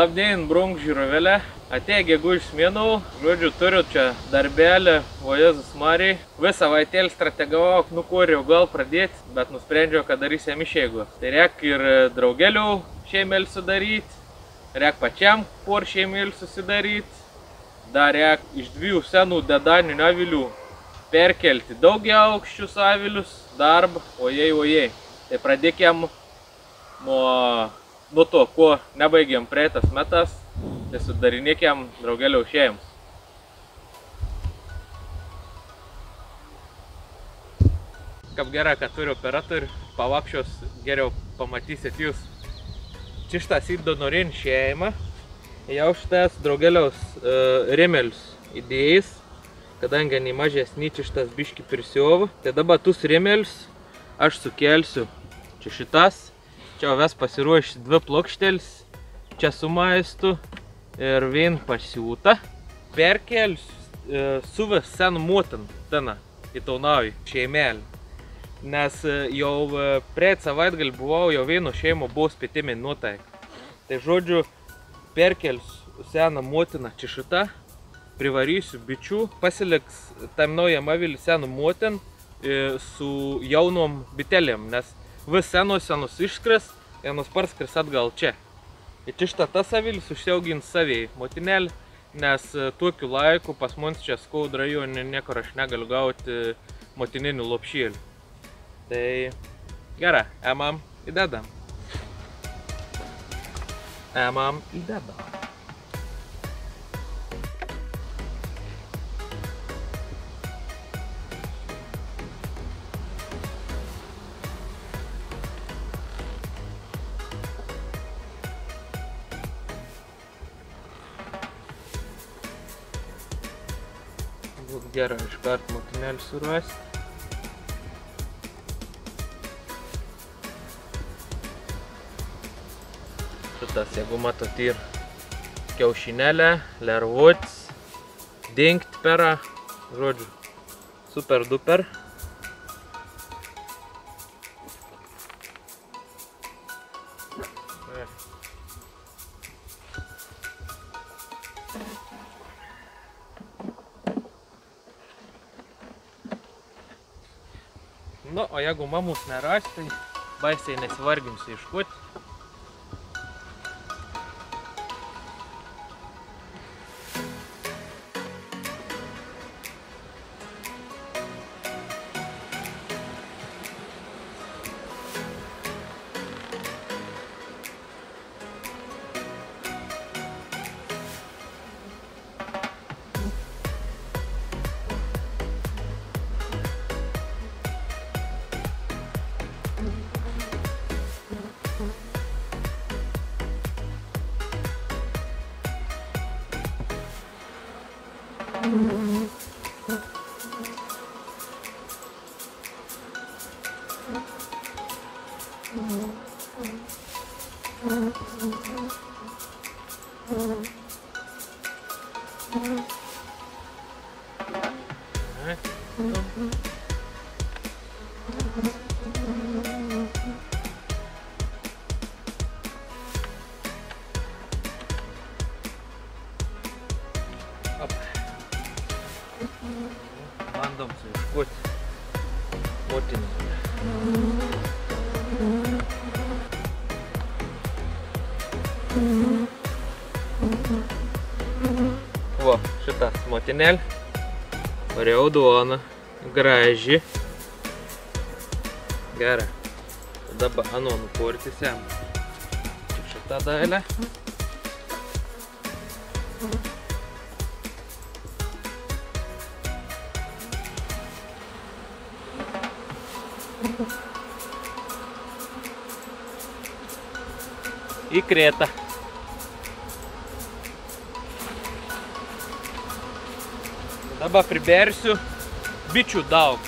Labdien, brunk žiūrovelė. Atėjo gegužės mėnau, žodžiu, turiu čia darbelį, o Jėzus Marija. Visą savaitėlį strategavau, kuriau gal pradėti, bet nusprendžiau, kad darysim išeigu. Tai reik ir draugelių šeimėlį sudaryti, reik pačiam por šeimėlį susidaryti, dar reik iš 2 senų dedaninių avilių perkelti daugiaaukščius avilius, darbą, ojei. Tai pradėkim nuo to, ko nebaigėm praeitas metas, tai sudarinėkiam draugelių šeims. Kaip gerai, kad turiu operatorių, pavakščios geriau pamatysit jūs. Čia šitas įdonorin šeima, jau šitas draugeliaus remelius įdėjais, kadangi nemažesni čia šitas biški prisiova. Tai dabar tus remelius aš sukelsiu čia šitas. Čia ves pasiruošti 2 plokštelis, čia su maistu ir vien pasiūta. Perkelsiu suves senų motin teną į taunavį šeimelį. Nes jau prieit savaitgalį buvau, jau vieno šeimo buvo spėtimai nutaik. Tai žodžiu, perkelsiu seną motiną čia šitą, privarysiu bičių, pasiliks tam naujam avilį senų motin su jaunom bitelėm, nes vis senus išskris, vienos parskris atgal čia. Ir čia šitą tas avilis užsiaugins saviai motinėlį, nes tokiu laiku pas mus čia Skaudų rajone niekur aš negaliu gauti motininių lopšėlių. Tai gerai, emam įdedam. Būtų gerai iškart motinėlį surasti. Šitas, jeigu matot, ir kiaušinėlė, lervutis, dingt pera, žodžiu, super duper. Nu, o jeigu mamus neras, tai baisiai nesivarginsiu ieškoti. Bandom suieškoti motinį. Va, šitas motinėlį. Raudona, graži. Gerai. Tada anu nuportysim šitą dalį. Įkrėta. Dabar pribersiu bičių daug.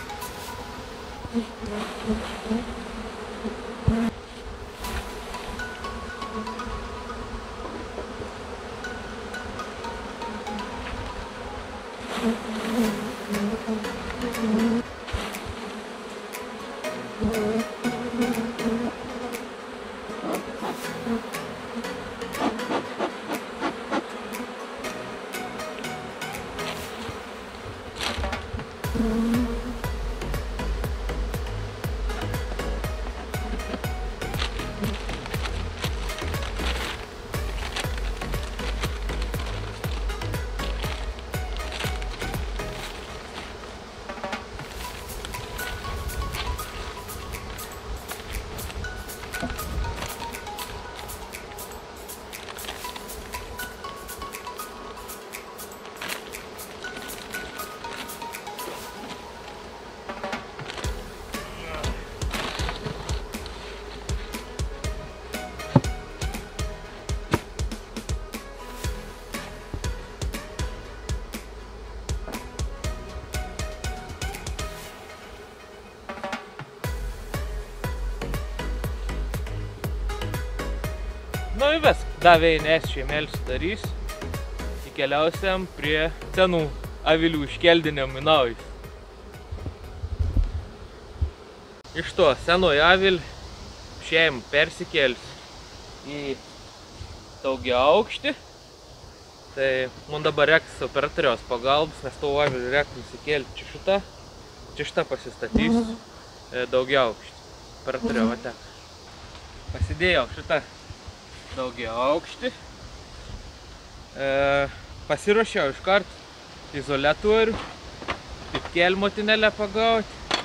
Nu ir vis, davė nes šeimėlis sudarys, įkeliausiam prie senų avilių iškeldinėm į naujus. Iš to senoji avilį šeim persikėlis į daugiaaukštį. Tai mums dabar reiks operatoriaus pagalbos, nes to avilių reiks nusikėlti čia šitą. Čia šitą pasistatys daugiaaukštį. Operatoriau atek. Pasidėjau šitą daugiaaukštį. Pasiruošiau iškart izoliatorių, tipkelį motinėlę pagauti.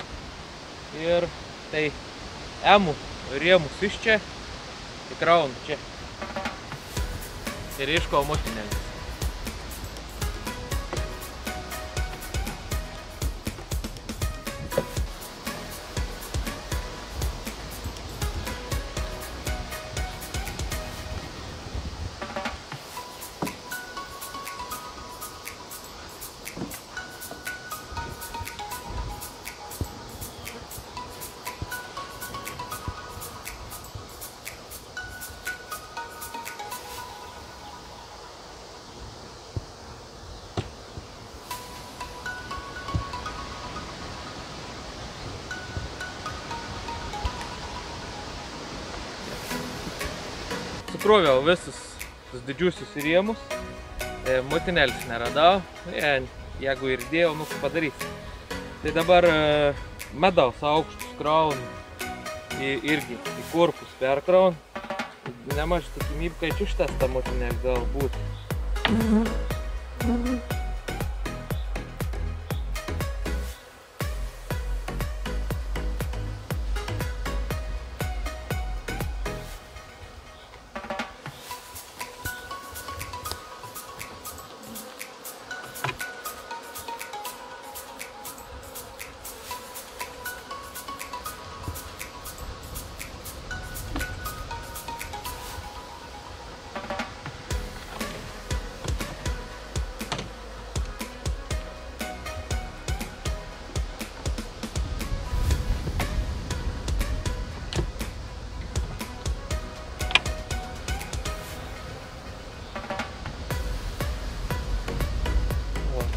Ir tai emų rėmus iš čia įkraunu čia. Ir iškau motinėlės. Sukroviau visus didžiusius rėmus, motinėlis neradau, jeigu ir dėjau, nu ką padarysiu. Tai dabar medaus aukštus kraunu irgi į korpus perkraunu. Nemažai tikimybė, kad čištas ta motinėlė galbūt.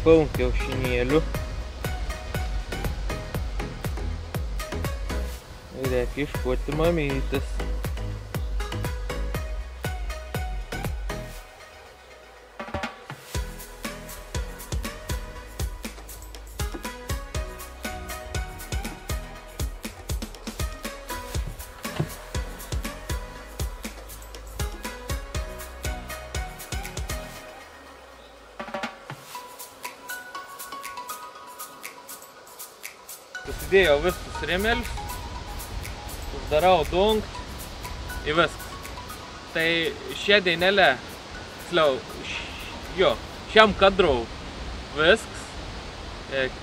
Piln kiaušinėlių. Reikia iškuoti mamytis. Susidėjau visus rėmelius, uždarau dungt į viskas. Tai šią dainelę, šiam kadrau viskas,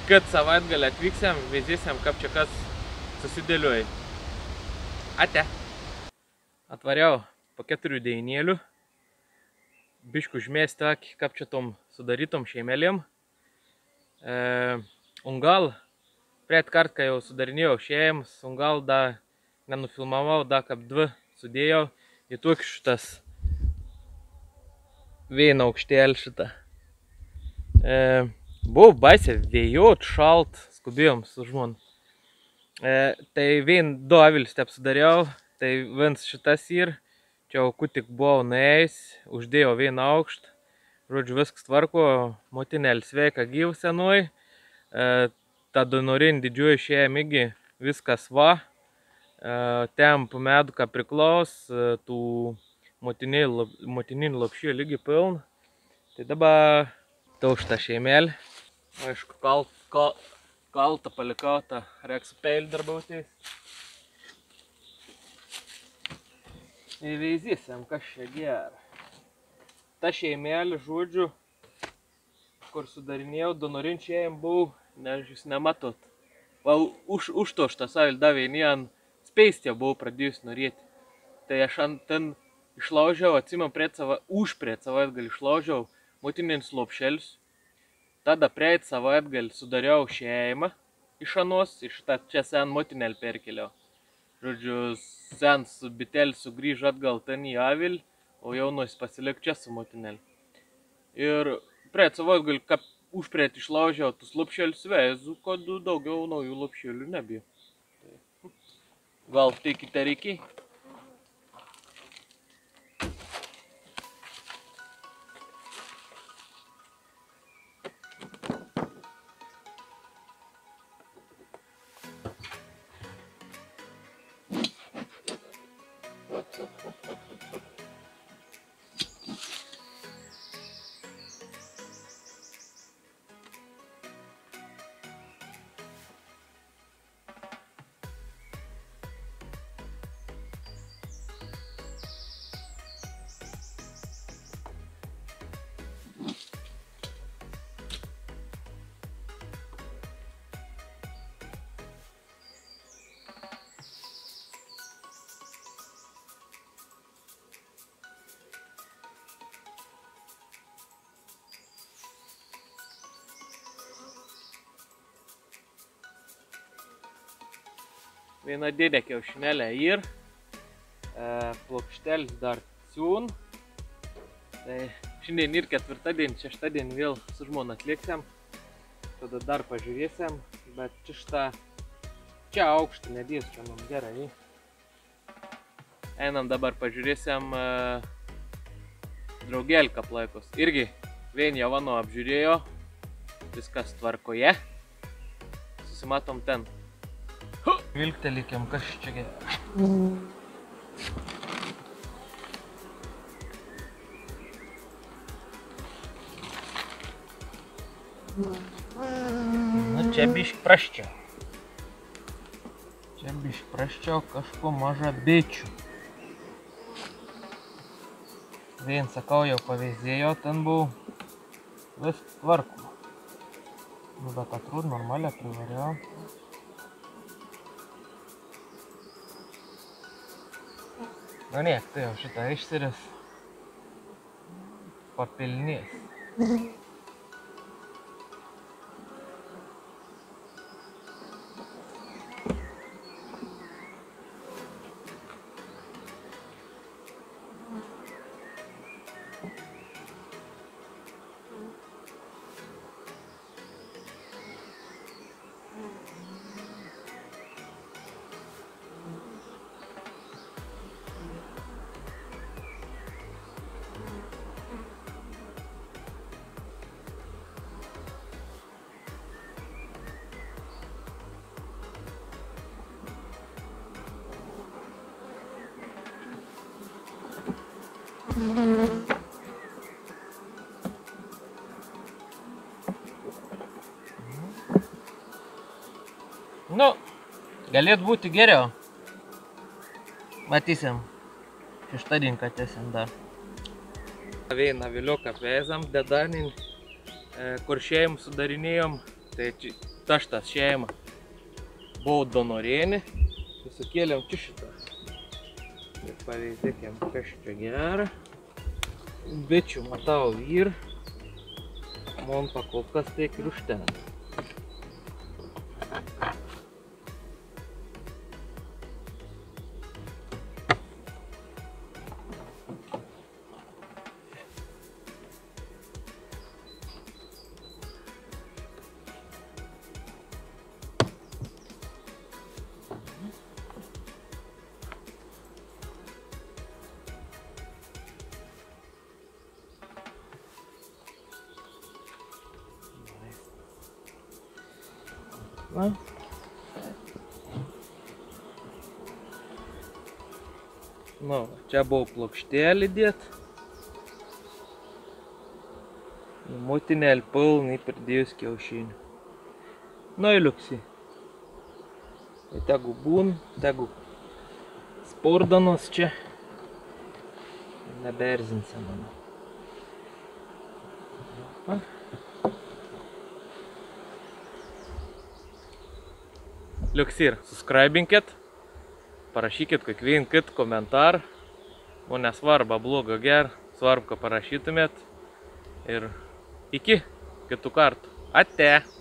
kad savaitgalį atvyksiam, vizėsiam, kaip čia kas susidėliuoja. Ate. Atvariau po 4 dainėlių, biškų užmėsti akį, kaip čia tom sudarytom šeimelėm. Un gal Priet kart, kai jau sudarinėjau šeimas, un gal da nenufilmavau, da kaip 2 sudėjau į tokį šitas vieną aukštėlį šitą. Buvo baisė vėjot, šalt, skubėjom su žmonu. Tai 2 avilius taip sudariau, tai vienas šitas ir, čia jau tik buvau nuėjęs, uždėjau 1 aukštą, žodžiu viskas tvarko, motinėlė sveika gyva senoj. ta Donorin didžioji šėjam irgi viskas va. Temp meduką priklaus, tų motininių lopšių lygi piln. Tai dabar tauštą šeimelį. Aišku, kaltą palikau, tą reiks peilį darbautės. Įveizysim, kas čia gera. Ta šeimelį, žodžiu, kur sudarinėjau, Donorin šėjam buvau, nes jūs nematot. Va, už to šitą savilį davė, ant speistė buvau pradėjus norėti. Tai aš ant ten išlaužiau, atsimam, už priet savaitgalį išlaužiau motininius lopšelius. Tada prieit savaitgalį sudariau šeimą iš anos, iš tą čia sen motinėlį perkeliau. Žodžiu, sen su bitelį sugrįžo atgal ten į avilį, o jaunuosis pasilik čia su motinėlį. Ir prieit savaitgalį, kad už prieit išlaužiau tus lopšelius veizu, kad daugiau naujų lopšelių nebijo. Gal teikite reikiai? Viena didė kiaušinėlė ir plokštelis dar ciūn. Tai šiandien ir ketvirtadienį, šeštadienį vėl su žmona atliksim. Tada dar pažiūrėsim, bet čia aukštą nedės, čia mums gerai. Einam dabar pažiūrėsim draugelį kaplaikos. Irgi vien Javano apžiūrėjo, viskas tvarkoje. Susimatom ten. Vilktelikim, kas čia gera. Nu, čia bišk prasčiau. Čia bišk prasčiau, kažko maža bičių. Vien sakau, jau paveizėjo, ten buvau vis tvarku. Nu, bet atrūd normaliai privariau. Nu niek, tai jau šitą išsiris papilnės. Nu, galėtų būti geriau. Matysim. Šeštadienį katėsim dar. Vieną viliuką apveizam, dedanin, kur šeimą sudarinėjom. Tai taštas šeima buvo Donorėnį. Sukėlėm čia šitą. Ir paveizėkėm, kas čia gera. Bičių matau vyr. Man pakolkas tiek ir užtenka. Na. Nu, čia buvo plokštelį dėt. Motinėlį pilnai pridėjus kiaušinių. Nu, liuksi. Tegu būn, tegu spordanos čia. Neberzinsia, manau. Liuksi ir subscribinkit. Parašykit kiekvieną kitą komentarą. O nesvarbu, blogo ger, svarbu, ką parašytumėt. Ir iki kitų kartų. Ate!